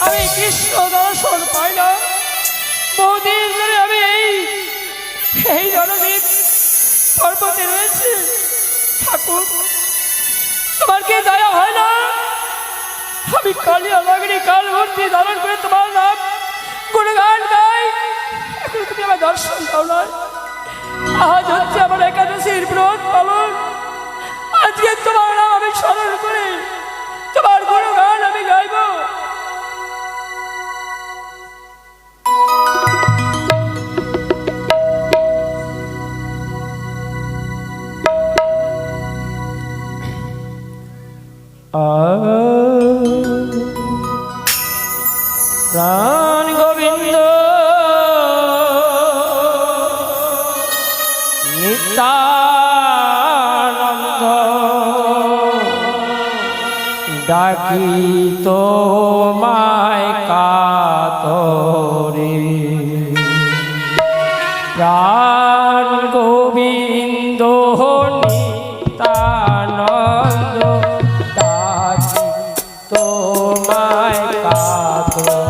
আমি কৃষ্ণ দর্শন পাই না। বহুদিন ধরে আমি এই জনদীপ পর্বতে রয়েছে। ঠাকুর, তোমার কি দয়া হয় না? আমি কালিয়া নগরী কাল মূর্তি ধারণ করে তোমার নাম গুণগান গাই, এখন তুমি আমার দর্শন দাও না। আজ হচ্ছে আমার একাদশীর ব্রত পালন। আজকে তোমার নাম আমি স্মরণ করে তোমার গুণগান আমি গাইব। প্রাণ গোবিন্দ নিত্যানন্দ ডাকি তোমায় কাতরে। প্রাণ গোবিন্দ নিত্যানন্দ ডাকি তোমায় কাতরে।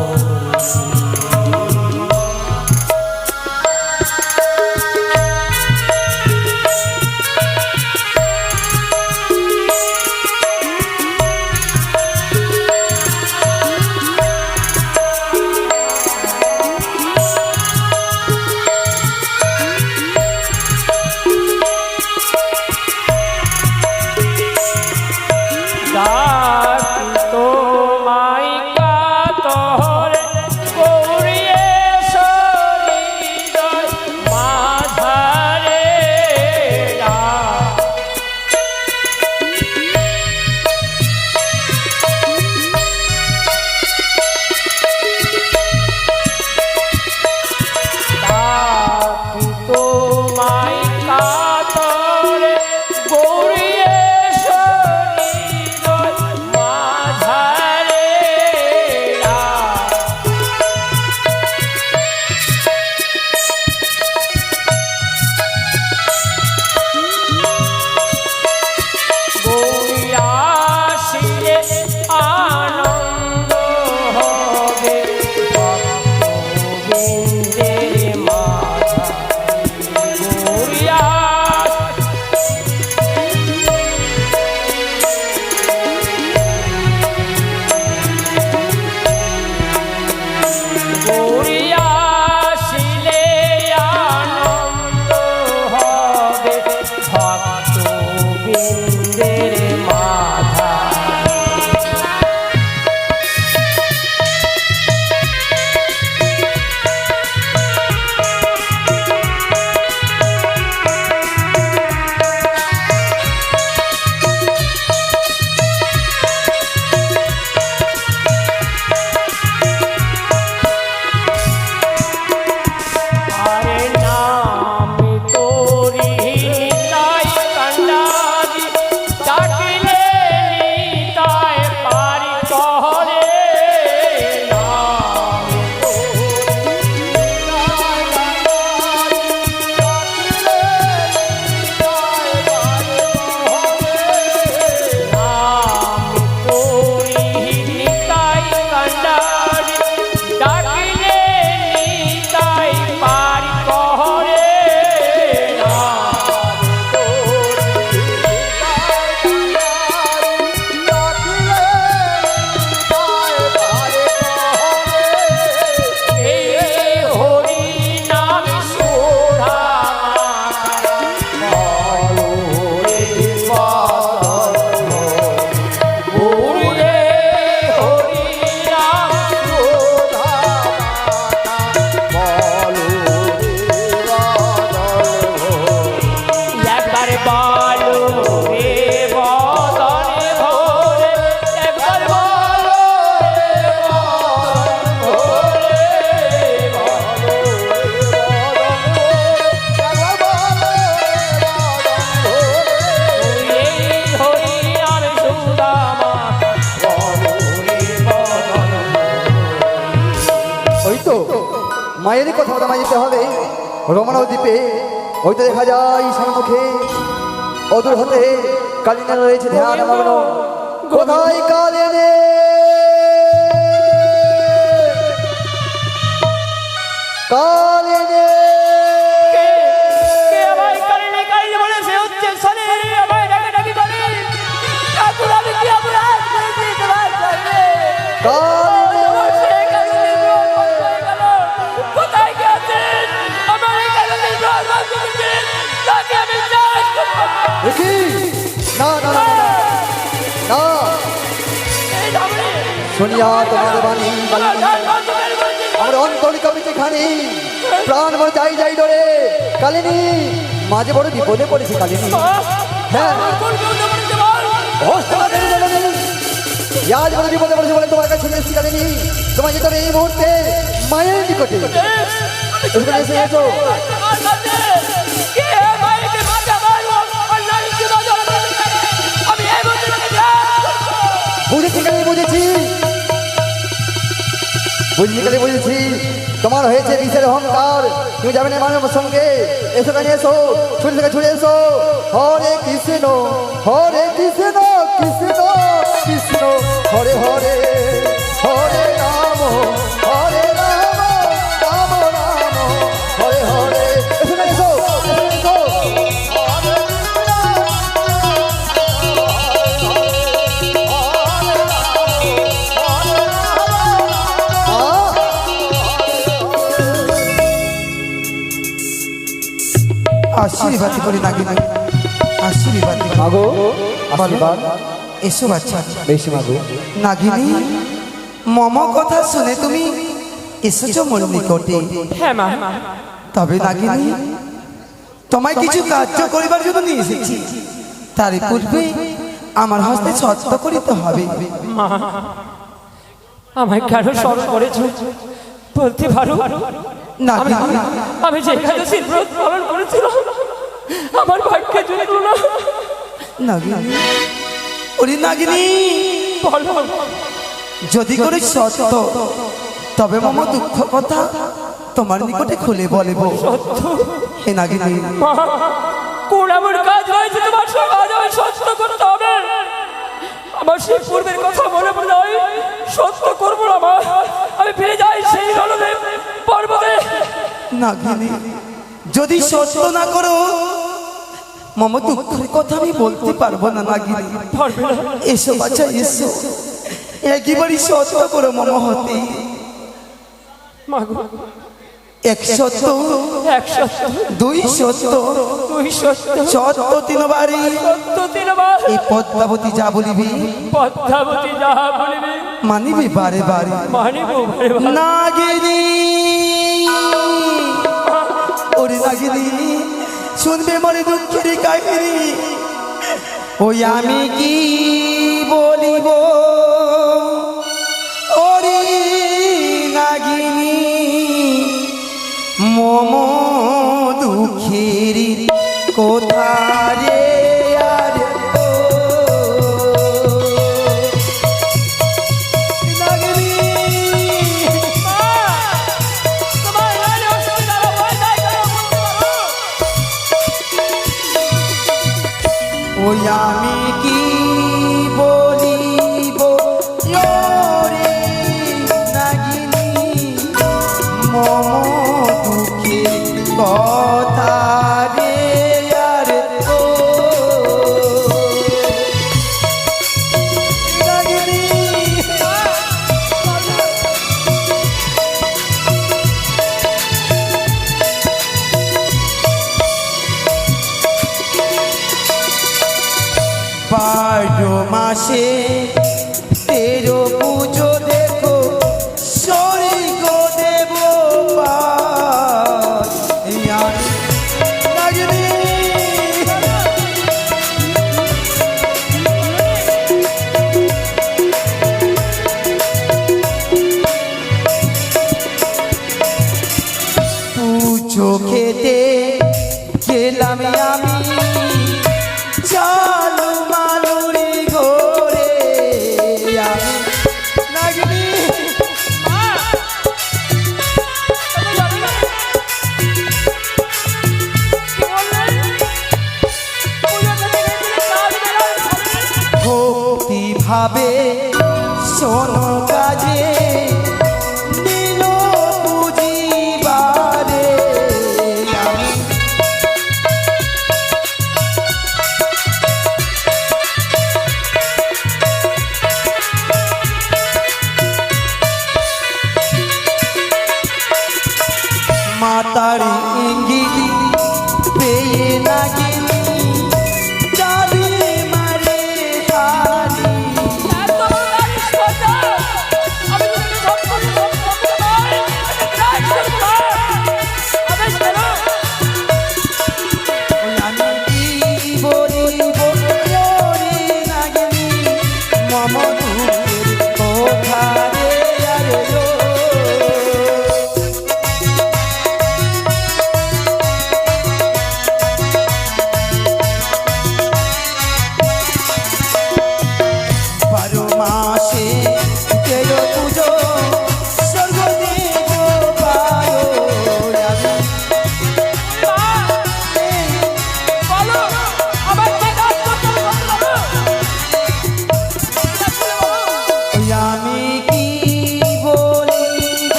মায়েরই কথা বলা যেতে হবে রমনাও দ্বীপে। ওই তো দেখা যায় সম্মুখে অদূর হতে কালিনা রয়েছে ধ্যান মগ্ন। কোথায় কালিনে দেখি না না না না, না এই যাবনি শুনিয়া তোমার বাণী আমার অন্তর কবিতে খানি প্রাণ মন যাই যাই ডরে কালিনী মাঝে বড় বিপদে পড়েছে কালিনী হ্যাঁ আজ বড় বিপদে পড়েছে বলে তোমার কাছে ছুটে এসেছি কালিনী তোমার যেতে হবে এই মুহূর্তে মায়ের নিকটে এখানে এসে এসো বুঝেছি কালিনী বুঝেছি বুঝলি কালী বুঝেছি তোমার হয়েছে বিষের অহংকার তুমি যাবে না মানব সঙ্গে এসো কানে এসো ছুটে থেকে ছুটে এসো হরে কৃষ্ণ কৃষ্ণ কৃষ্ণ হরে হরে হরে রাম রাম রাম হরে হরে এসো কানে এসো এসো আশীর্বাদ করি নাগিনী আশীর্বাদ মাগো আশীর্বাদ এসো বাচ্চা বেশি মাগো নাগিনী মম কথা শুনে তুমি এসেছো মোর নিকটে হ্যাঁ মা তবে নাগিনী তোমায় কিছু কার্য করিবার জন্য নিয়ে এসেছি তার পূর্বে আমার হস্তে সত্য করিতে হবে মা আমায় কেন স্মরণ করেছো বলতে পারো নাগিনী আমি যে একাদশীর ব্রত পালন করেছিলাম আমার ভাগ্যে জুটল না নাগিনী ওরে নাগিনী বলো যদি করে সত্য তবে মম দুঃখ কথা তোমার নিকটে খুলে বলব সত্য হে নাগিনী মা কোন এমন কাজ হয়েছে তোমার সঙ্গে আজ আমি সত্য করতে হবে আমার সেই পূর্বের কথা মনে পড়ে যায় সত্য করবো না মা আমি ফিরে যাই সেই রণদেব পর্বতে নাগিনী যদি সত্য না করো মম দুঃখের কথা আমি বলতে পারবো না নাগিনী পারবে না এসো বাচ্চা এসো একেবারে সত্য করো মম হতে মা গো এক সত্য এক সত্য দুই সত্য দুই সত্য সত্য তিনবারই সত্য তিনবার এই পদ্মাবতী যা বলিবি পদ্মাবতী যাহা বলিবি মানিবি বারে বারে মানিব বারে বারে। নাগিনী ওরে নাগিনী শুনবে মনে দুঃখের কাহিনী ওই আমি কি বলিব ওরে নাগিনী মম দুঃখের কোথা রে আর ও নাগিনী তোমার নারী অসুবিধা হলো, ভয় নাই কেন বলতে পারো? ওই আমি কি বলিব রে নাগিনী মম দুঃখের কথা রে আর ও নাগিনী বারো মাসে তেরো পুজো দেখো স্বর্গ দেব নাগিনী পুজো খেতে গেলাম আমি চালু মালুরি ঘরে আমি নাগিনী ভক্তি ভাবে শোনো কাজে নীল পুজিবারে আমি মাতার ইঙ্গিত পেয়ে নাগিনী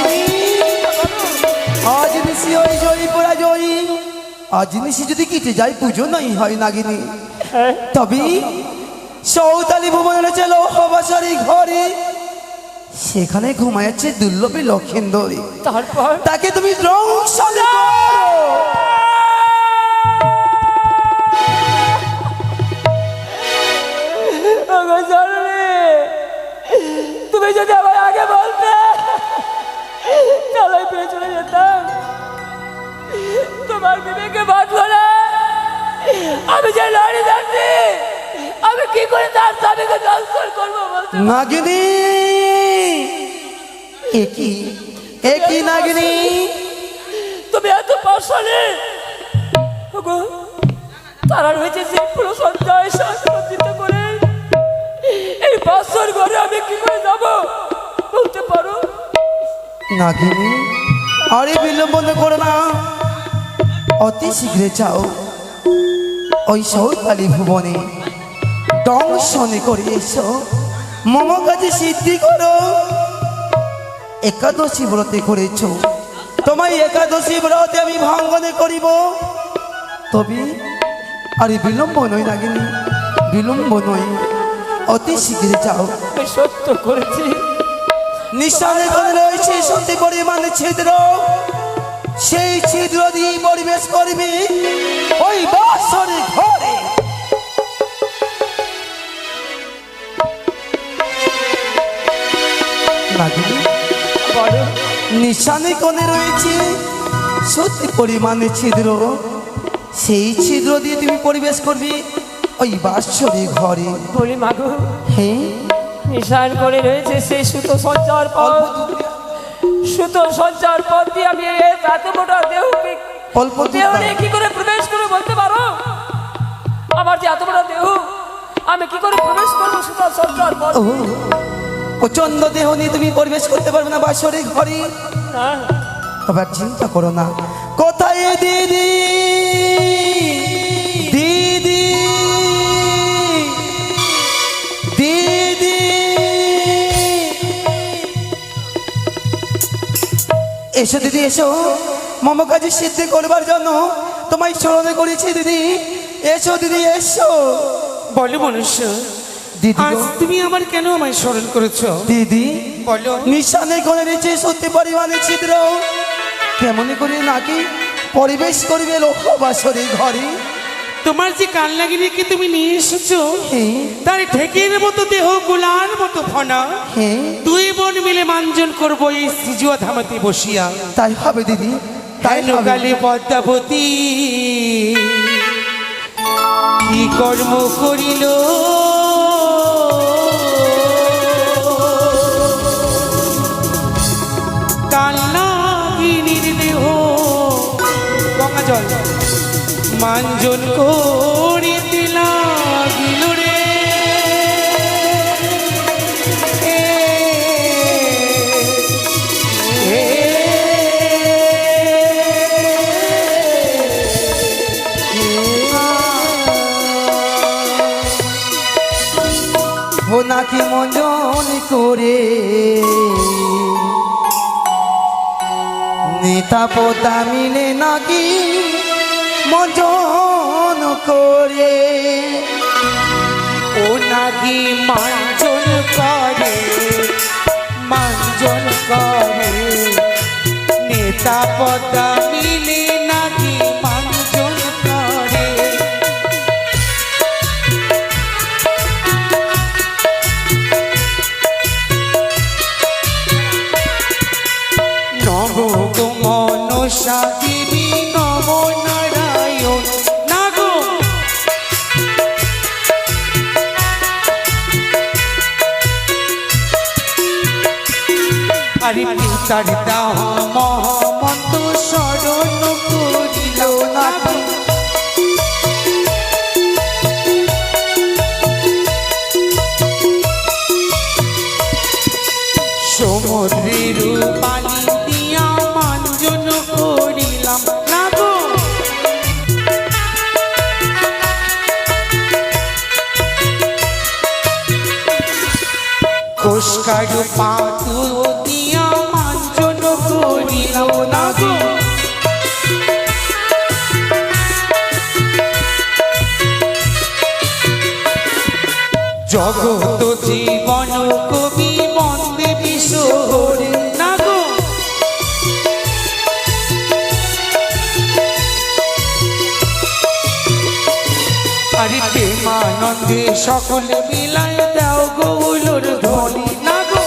নাগিনী আজ নিশি ওই জয়ী পোড়া জয়ী আজ নিশি যদি কেটে যায় পুজো নাই হয় নাগিনী হ্যাঁ, তবে সৌতালি ভুবনের চলো হবাসারি ঘরে সেখানে ঘুমাচ্ছে দুর্লভী লক্ষেন্দরী তারপর তাকে তুমি রংসলে ওগো জননী, তুমি যদি আমার আগে বলতে তাহলে ফিরে চলে যেতাম। তোমার বিবেকে বাঁধলো না। আমি যে লড়ে যাচ্ছি, আমি কি করে তার স্বামীকে ট্রান্সফার করবো বলতে? নাগিনী একই নাগিনী তুমি এত পাশালে ওগো, তারা রয়েছে যে পুরো সঞ্চয় সঞ্চিত করে এই বাসর ঘরে আমি কি করে যাব বলতে পারো? নাগিনী আরে বিলম্ব করো না, অতি শীঘ্রে যাও ওই সৌতালি ভুবনে দংশনে করে এসো, মম কাজে সিদ্ধি করো। একাদশী ব্রতে করেছ, তোমায় একাদশী ব্রতে আমি ভাঙ্গনে করিব। তবে আরে বিলম্ব নয় নাগিনী, বিলম্ব নয়, অতি শীঘ্রে যাও। আমি সত্য করেছি। নিঃশ্বাসে করে রয়েছে সত্যি পরিমাণে ছিদ্র, সেই ছিদ্র দিয়ে পরিবেশ করবে ওই বাসরে ঘরে। বলো, নিশানে কোণে রয়েছে সত্যি পরিমাণে ছিদ্র, সেই ছিদ্র দিয়ে তুমি পরিবেশ করবে ওই বাসরে ঘরে। বলি মাগো, হ্যাঁ নিশান করে রয়েছে সেই সুতো সঞ্চার পথ, সুতো সঞ্চার পথ দিয়ে আমি এই এত মোটা দেহকে অল্প দূর দেহ দাও। নিয়ে কি করে প্রবেশ করবো বলতে পারো? আমার যে এত বড় দেহ, আমি কি করে প্রবেশ করবো সুতো সঞ্চার পথ? ও প্রচন্ড দেহ নিয়ে তুমি পরিবেশ করতে পারবে না বাসরে ঘরে। না, আবার চিন্তা করো না। কোথায় দিদি দিদি দিদি, এসো দিদি এসো, মম কাজে সিদ্ধি করবার জন্য তোমায় স্মরণে করেছি দিদি। এসো দিদি এসো। বলো মনুষ্য, দিদি আজ গো, তুমি আমার কেন আমায় স্মরণ করেছো? দিদি বলো। নিশানে করে রয়েছে সত্যি পরিমাণে ছিদ্র, কেমন করে নাকি পরিবেশ করবে লোক বাসরে ঘরে। তোমার যে কালনাগিনীকে তুমি নিয়ে এসেছো, হ্যাঁ তার ঢেকের মতো দেহ, গুলার মতো ফনা, হ্যাঁ দুই বোন মিলে মাঞ্জন করবো এই সিজুয়া ধামাতে বসিয়া। তাই হবে দিদি, তাই তাই হবে। কালী পদ্মাবতী কি কর্ম করিল কালনাগিনীর দেহ, গঙ্গা জল মাঞ্জন করিতে লাগিল রে। ও নাকি মঞ্জন করে নেতা পোতা মিলে নাকি মঞ্জন করে। ও নাকি মাঞ্জন করে, মাঞ্জন করে, নেতা পদা মিলে নাকি মাঞ্জন করে। নব গো মনসা দেবী, নব নারায়ণ নাগো। আরে পিতার দাহ মহামন্ত স্মরণ করিল নাগো। সমুদ্রের পানি দিয়া মাঞ্জন করিলাম নাগো। কোষকার পাতু দিয়া মাঞ্জন জগত জীবন কবি বন্দে বিশ্বরে না গো আরে প্রেমানন্দে সকলে মিলায় দাও গৌলোর ধ্বনি না গো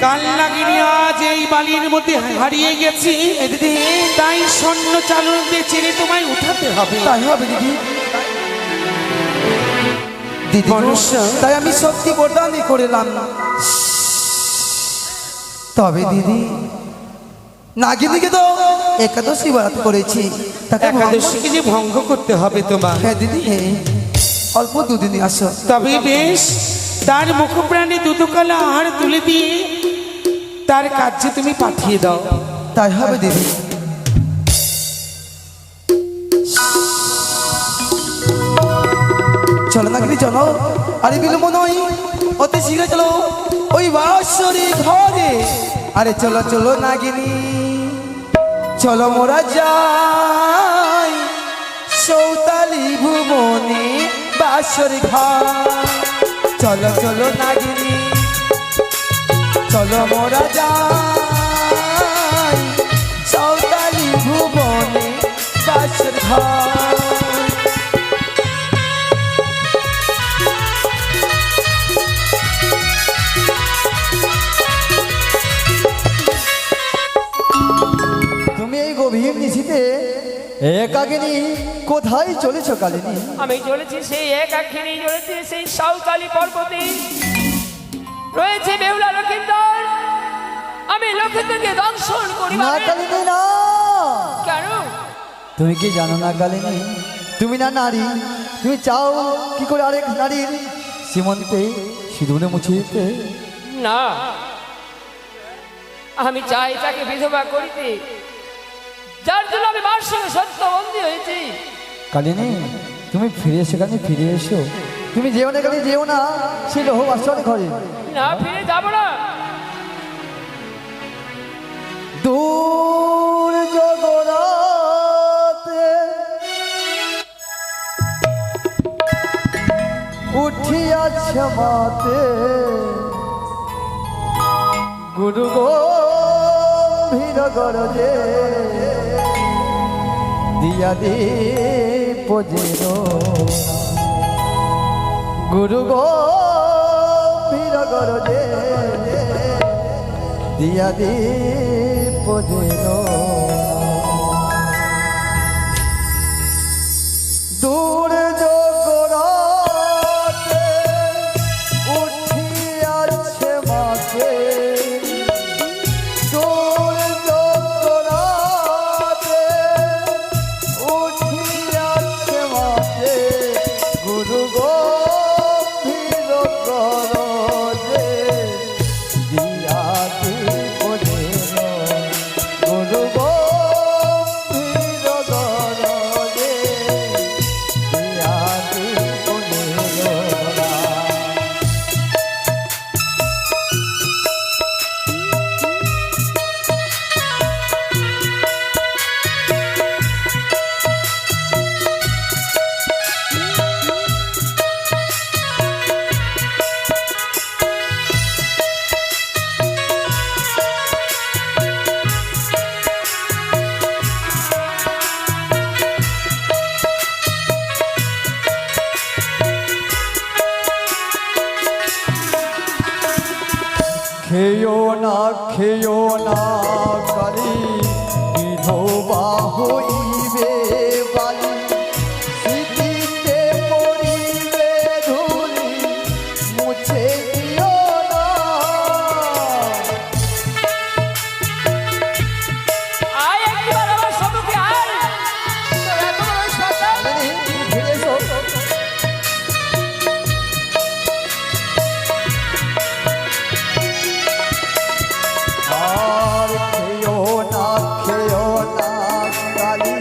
কাল লাগিনি আজ এই বালির মধ্যে হারিয়ে গেছি দিদি তাই স্বর্ণ চালকদের ছেড়ে তোমায় উঠাতে হবে তাই হবে দিদি দিদি মনুষ্য। তাই আমি শক্তি বরদানই করলাম না তবে দিদি নাগিনীকে তো একাদশী বরাত করেছি তাকে একাদশীকে যে ভঙ্গ করতে হবে তোমার হ্যাঁ দিদি হ্যাঁ অল্প দুদিনই আসো তবে বেশ তার মুখপ্রাণে দুধকালা আহার তুলে দিয়ে তার কাছে তুমি পাঠিয়ে দাও তাই হবে দিদি চলো নাগিনী চলো আরে বিলম্ব নয় অতি শীঘ্র চলো ওই বাসরি ঘরে আরে চলো চলো নাগিনী চলো মোরা যাই সৌতালি ভুবনে বাসরি ঘর চলো চলো নাগিনী চলো মোরা যাই সৌতালি ভুবনে বাসর ঘর তুমি এই গভীর নিশীতে একাকিনী কোথায় চলেছ কালিনী? আমি চলেছি সেই এক আখিনী চলেছি সেই সাঁওতালি পর্বতে রয়েছে বেহুলা লক্ষিন্দর। আমি লক্ষিন্দরকে দংশন করি না কালিনী না, কেন? তুমি কি জানো না কালিনী, তুমি না নারী, তুমি চাও কি করে আরেক নারীর সীমন্তে সিঁদুরে মুছে দিতে? না, আমি চাই তাকে বিধবা করিতে, যার জন্য আমি মার সঙ্গে সত্য বন্দী হয়েছি। কালিনী তুমি ফিরে এসো, কালিনী ফিরে এসো, তুমি যেও না কালিনী, যেও না সেই লোহ বাসর ঘরে। না, ফিরে যাব না। দূর জগরাতে উঠিয়াছে মাতে গুরু গম্ভীর গরজে দিয়া দীপ যেন গুরু গম্ভীর গরজে দিয়া দীপ যেন দূর জগরাতে উঠিয়াছে মাতে, দূর জগরাতে উঠিয়াছে মাতে গুরু গম্ভীর গরজে দিয়া দীপ যেন গুরু গম্ভীর গরজে দিয়া দীপ যেন। খেও না কালি বিধবা হইবে বালি, স্মৃতিতে পড়িবে ধুলি মুছে দিও না। আয় একবার আমার সম্মুখে আয়, তোর এত বড় সন্তান। কালিনী, তুমি ফিরে এসো। আর খেও না কালি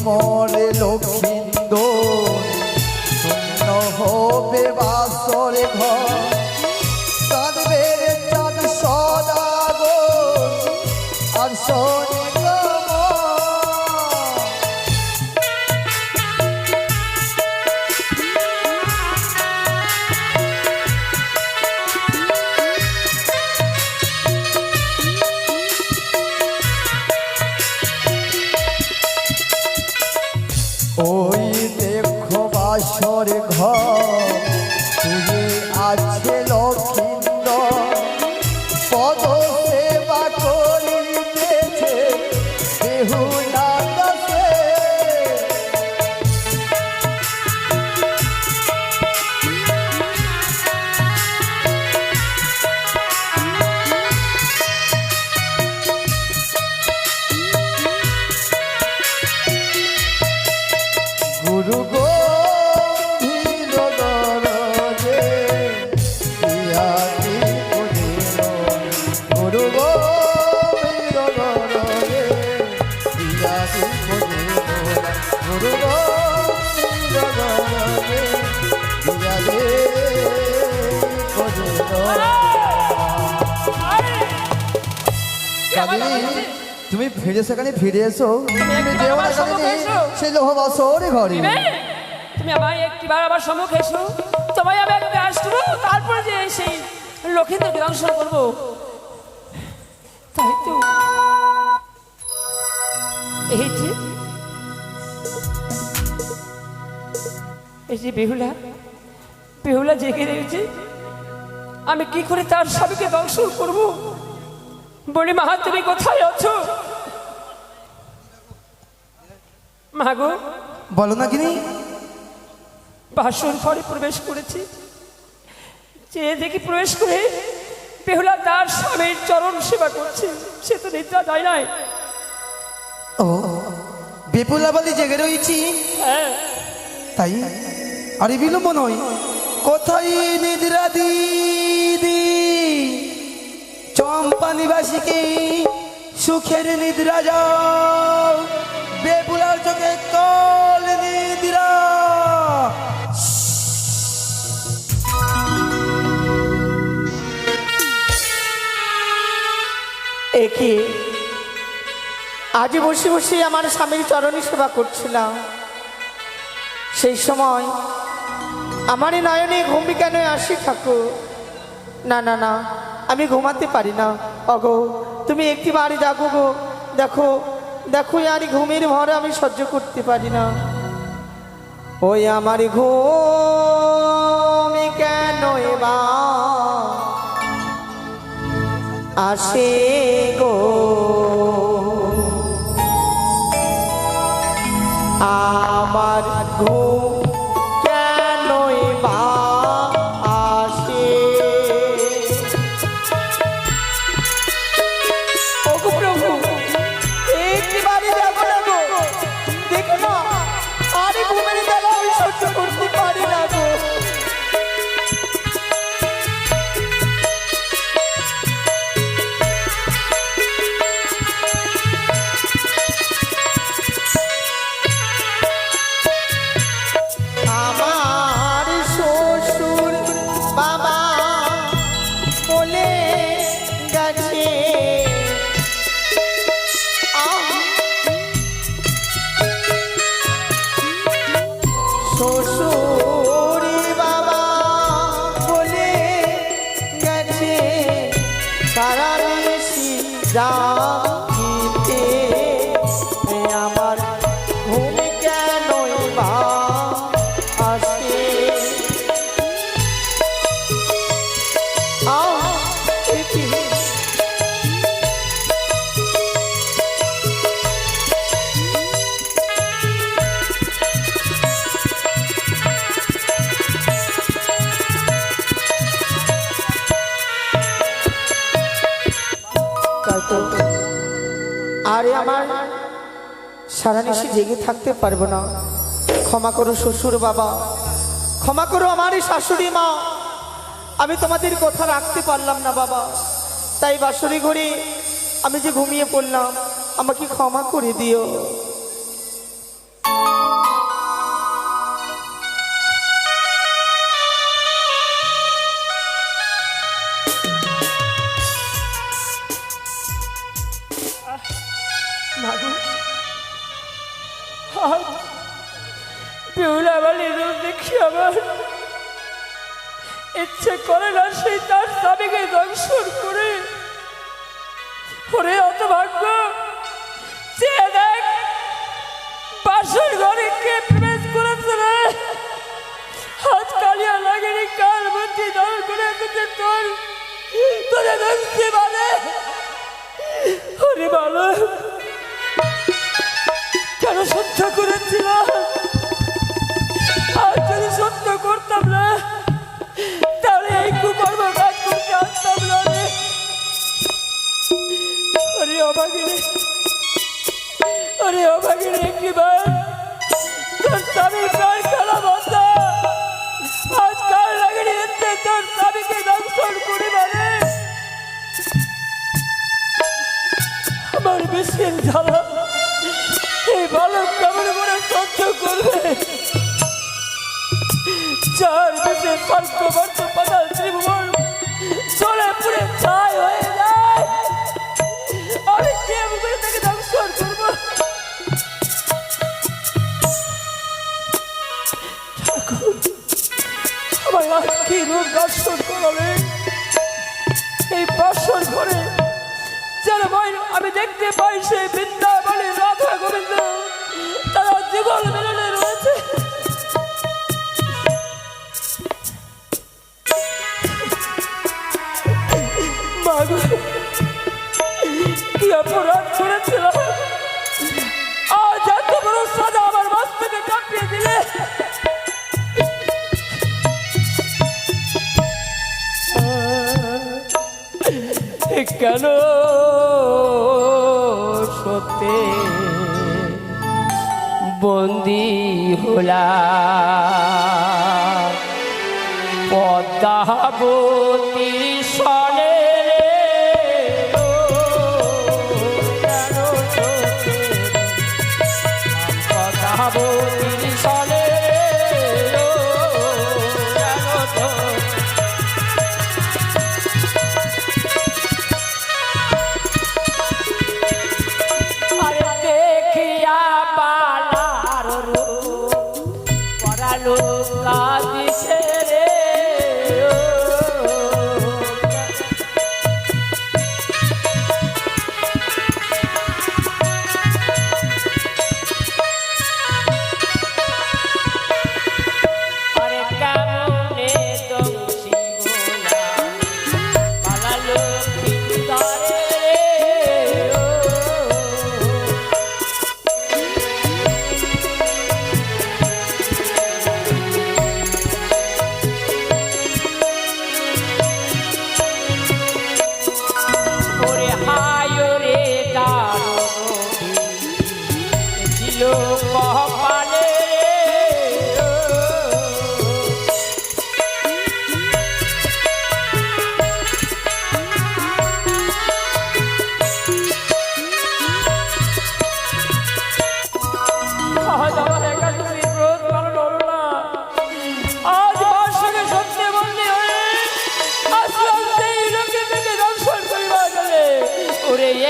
মরে লক্ষ্মীন্দ শূন্য হবে বাসর ঘর কাঁদবে চাঁদ সদাগর আর শোনে ওই দেখো বাসর ঘর তুলে আছে লক্ষ্মীন্দ পদ সেবা করিতেছে বেহুলা দাসে গুরু গম্ভীর গরজে ইহাদি বুঝিল গুরু গম্ভীর গরজে ইহাদি বুঝিল গুরু গম্ভীর গরজে ইহাদি বুঝিল কামিনী তুমি ফিরে সেখানে ফিরে এসো তুমি যেও না কামিনী সে লোহবাসর ঘরে তুমি আমায় একটিবার আমার সম্মুখে এসো, তোমায় আমি একবার আসবো, তারপর যে সেই লক্ষ্মীদেরকে দংশন করবো। তাই তো এই যে বেহুলা বেহুলা জেগে রয়েছে, আমি কি করে তার স্বামীকে দংশন করবো? বলি মা, তুমি কোথায় আছো? মাগো, বলো না কিনি। বাসর ঘরে প্রবেশ করেছি, যে দেখি প্রবেশ করে বেহুলা তার স্বামীর চরণ সেবা করছে। সে তো নিদ্রা যায় নাই। ও বেপুলা বলি জেগে রয়েছি, হ্যাঁ তাই আরে বিলম্ব নয়, কোথায় নিদ্রা দিদি চম্পা নিবাসীকে সুখের নিদ্রা যাও, বেপুলার চোখে কল নিদ্রা। একে আজ বসে বসে আমার স্বামীর চরণী সেবা করছিলাম, সেই সময় আমারই নয়নে ঘুমি কেন আসি ঠাকুর? না না না, আমি ঘুমাতে পারি না। অগো, তুমি একটি বাড়ি দেখো গো, দেখো দেখো, আর ঘুমের ভরে আমি সহ্য করতে পারি না। ওই আমার ঘুম কেন এবার আসে গো, আমার ঘুম কেন এবার আসে? ওগো প্রভু, একটিবারই দেখো না গো, দেখো না, আর ঘুমের বেলা আমি সহ্য করতে পারি না গো। আমার শ্বশুর বাবা বলে গেছে, শ্বশুর বাবা বলে গেছে সারা বেশি জানিতে, আমার ঘুম কেন এবার আসে? আরে আমার সারা নিশি জেগে থাকতে পারবো না। ক্ষমা করো শ্বশুর বাবা, ক্ষমা করো আমার শাশুড়ি মা, আমি তোমাদের কথা রাখতে পারলাম না বাবা, তাই বাসরি ঘরে আমি যে ঘুমিয়ে পড়লাম, আমাকে ক্ষমা করে দিও। আজ বেহুলা বালির রূপ দেখি আমার ইচ্ছে করে না সেই তার স্বামীকে দংশন করে। ওরে অত ভাগ্য, চেয়ে দেখ পাশের ঘরে কে প্রবেশ করেছে রে। আজ কালিয়া লাগেনি, কার বুদ্ধি দল করে এসেছে তোর, তোরে দেখতে পারে। ওরে ভালো কেন সহ্য করেছিল? আর যদি সহ্য করতাম না তাহলে এই কুকর্ম কাজ করতে আসতাম না রে। ওরে অভাগিনী, ওরে অভাগিনী, একটিবার তোর স্বামীর প্রাণ খেলা বন্ধ। আজ কাল লাগেনি এসছে তোর স্বামীকে দংশন করে মারে। আমার বিষের জ্বালা এই বালক কেমন করে সহ্য করবে? চার বিষের স্বর্গ বর্ষ পাতাল ত্রিভুবন চলে পুড়ে ছাই হয়ে যায়। আমি কে মুখে তাকে দংশন করবো? আমার কি রূপ দর্শন করালে এই বাসর ঘরে যেন আমি দেখতে পাই সেই বৃন্দাবনে রাধা গোবিন্দ তারা যুগল মিলনে রয়েছে। মাগো, কি অপরাধ করেছিলাম? আজ এত বড় সাজা আমার মস্তকে চাপিয়ে দিলে। কেন সত্যি বন্দি হলা পদ্মাবতী সনে পদ্মাবতী সনে কাঁদিছে রে।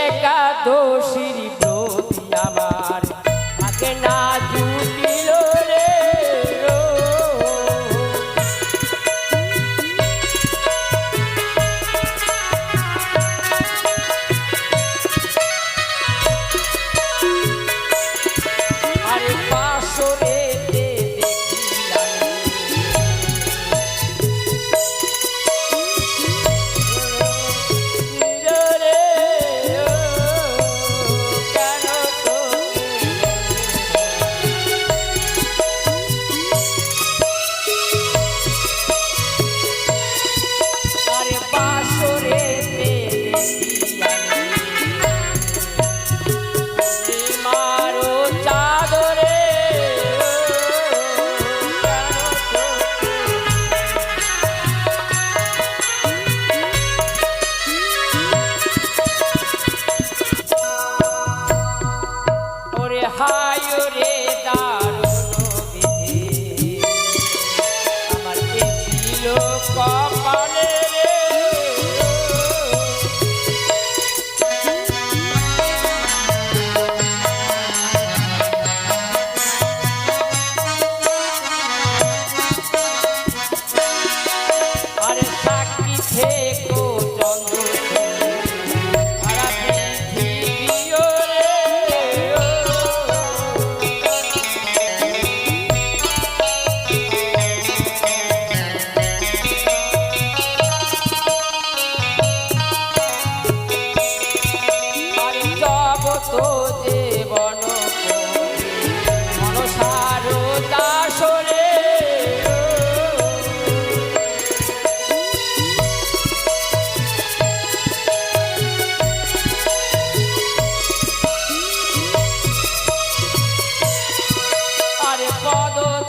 একাদশীর ব্রত আমার থাকে না জুটিল রে। আরে পাশরে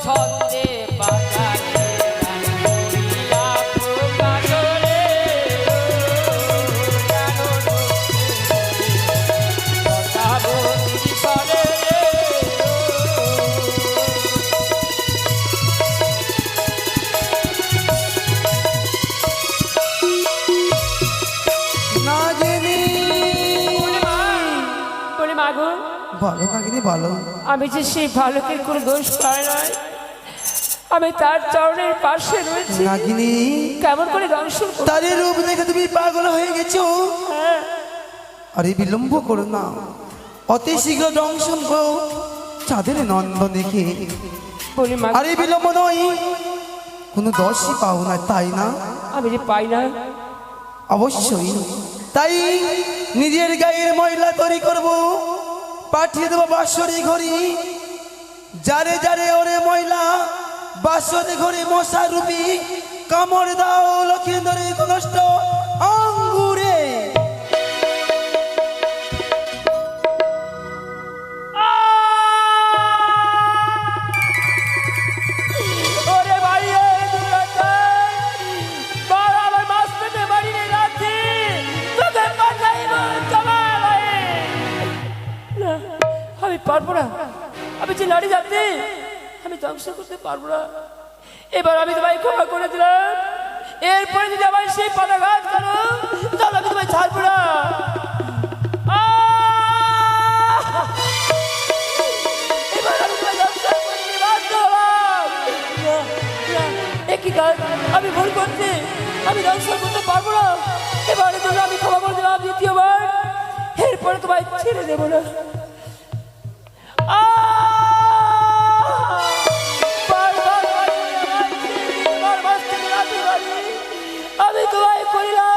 ছন্দে বাজারে গান করিয়া প্রকাশরে জানো কথা বলি সরে নাগিনী বলে মাগো ভালো নাগিনী ভালো। আমি যে সেই বালকের কোনো দোষ পাই নাই, আমি তার চরণের পাশে রয়েছি। নাগিনী কেমন করে দংশন করব? তার এই রূপ দেখে তুমি পাগল হয়ে গেছো। হ্যাঁ, আরে বিলম্ব করো না, অতি শীঘ্র দংশন করো চাঁদের নন্দ দেখে। বলি মা আরে বিলম্ব নয়, কোনো দোষই পাও না তাই না? আমি যে পাই না। অবশ্যই, তাই নিজের গায়ের ময়লা তৈরি করব, পাঠিয়ে দেবো বাঁশরি ঘড়ি। যারে যারে ওরে ময়লা বাঁশরি ঘড়ি মশা রূপী কামড় দাও লক্ষিন্দরের নষ্ট আঙ্গুরে। ওরে ভাই বাবা আমার মাছ পেতে বাড়ি নিয়ে যাচ্ছি, তোদের বাঁচাইব তোমায়। না, আমি পারবো না, আমি যে লড়ে যাচ্ছি আমি ধ্বংস করতে পারবো না। এবার আমি তোমায় ক্ষমা করে দিলাম, এরপরে যদি আমার সেই পদাঘাত করো তাহলে আমি তোমায় ছাড়বো না। এবার আমি তোমায় ধ্বংস করতে বাধ্য হলাম। না, না, একই কাজ আমি ভুল করছি, আমি ধ্বংস করতে পারবো না। এবারে জন্য আমি ক্ষমা করে দিলাম দ্বিতীয়বার, এরপরে তোমায় ছেড়ে দেবো না। আমি তোমায় করিলাম